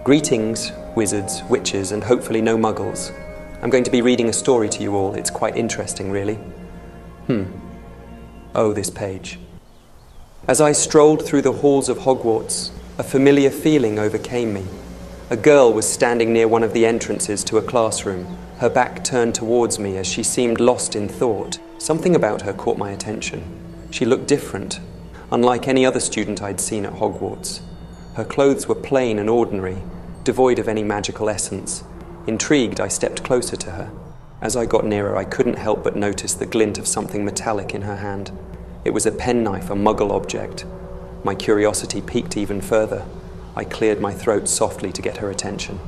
Greetings, wizards, witches, and hopefully no muggles. I'm going to be reading a story to you all. It's quite interesting, really. Oh, this page. As I strolled through the halls of Hogwarts, a familiar feeling overcame me. A girl was standing near one of the entrances to a classroom, her back turned towards me as she seemed lost in thought. Something about her caught my attention. She looked different, unlike any other student I'd seen at Hogwarts. Her clothes were plain and ordinary, devoid of any magical essence. Intrigued, I stepped closer to her. As I got nearer, I couldn't help but notice the glint of something metallic in her hand. It was a penknife, a muggle object. My curiosity piqued even further. I cleared my throat softly to get her attention.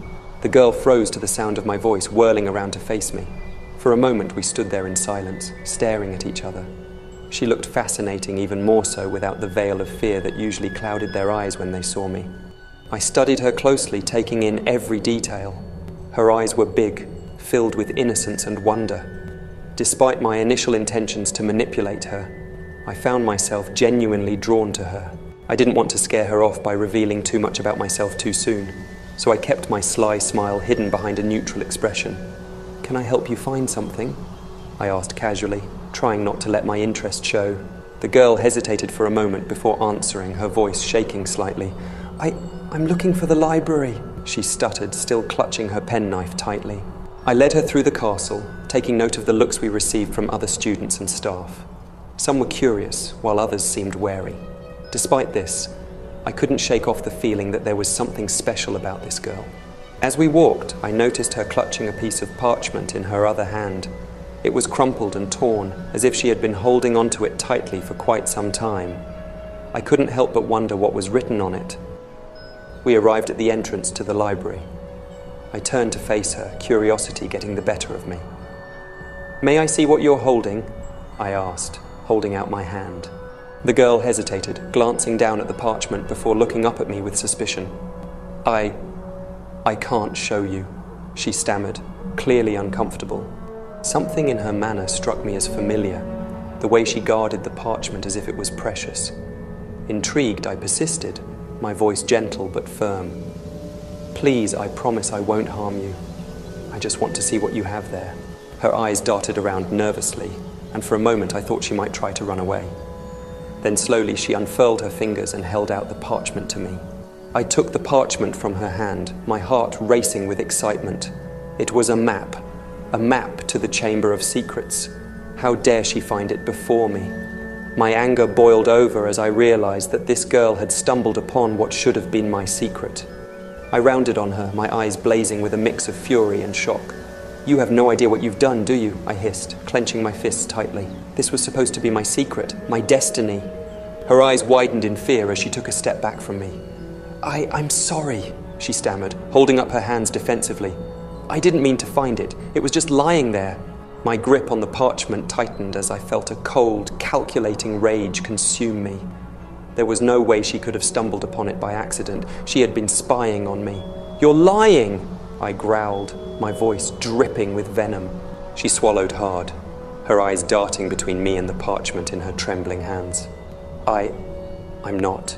The girl froze to the sound of my voice, whirling around to face me. For a moment, we stood there in silence, staring at each other. She looked fascinating, even more so without the veil of fear that usually clouded their eyes when they saw me. I studied her closely, taking in every detail. Her eyes were big, filled with innocence and wonder. Despite my initial intentions to manipulate her, I found myself genuinely drawn to her. I didn't want to scare her off by revealing too much about myself too soon, so I kept my sly smile hidden behind a neutral expression. "Can I help you find something?" I asked casually, trying not to let my interest show. The girl hesitated for a moment before answering, her voice shaking slightly. I'm looking for the library," she stuttered, still clutching her penknife tightly. I led her through the castle, taking note of the looks we received from other students and staff. Some were curious, while others seemed wary. Despite this, I couldn't shake off the feeling that there was something special about this girl. As we walked, I noticed her clutching a piece of parchment in her other hand. It was crumpled and torn, as if she had been holding onto it tightly for quite some time. I couldn't help but wonder what was written on it. We arrived at the entrance to the library. I turned to face her, curiosity getting the better of me. "May I see what you're holding?" I asked, holding out my hand. The girl hesitated, glancing down at the parchment before looking up at me with suspicion. I can't show you," she stammered, clearly uncomfortable. Something in her manner struck me as familiar, the way she guarded the parchment as if it was precious. Intrigued, I persisted, my voice gentle but firm. "Please, I promise I won't harm you. I just want to see what you have there." Her eyes darted around nervously, and for a moment I thought she might try to run away. Then slowly she unfurled her fingers and held out the parchment to me. I took the parchment from her hand, my heart racing with excitement. It was a map to the Chamber of Secrets. How dare she find it before me? My anger boiled over as I realized that this girl had stumbled upon what should have been my secret. I rounded on her, my eyes blazing with a mix of fury and shock. "You have no idea what you've done, do you?" I hissed, clenching my fists tightly. "This was supposed to be my secret, my destiny." Her eyes widened in fear as she took a step back from me. I'm sorry," she stammered, holding up her hands defensively. "I didn't mean to find it. It was just lying there." My grip on the parchment tightened as I felt a cold, calculating rage consume me. There was no way she could have stumbled upon it by accident. She had been spying on me. "You're lying!" I growled, my voice dripping with venom. She swallowed hard, her eyes darting between me and the parchment in her trembling hands. I'm not,"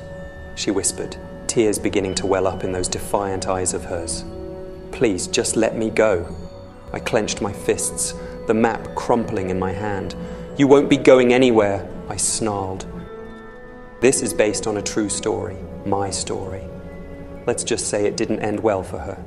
she whispered, tears beginning to well up in those defiant eyes of hers. "Please, just let me go." I clenched my fists, the map crumpling in my hand. "You won't be going anywhere," I snarled. This is based on a true story, my story. Let's just say it didn't end well for her.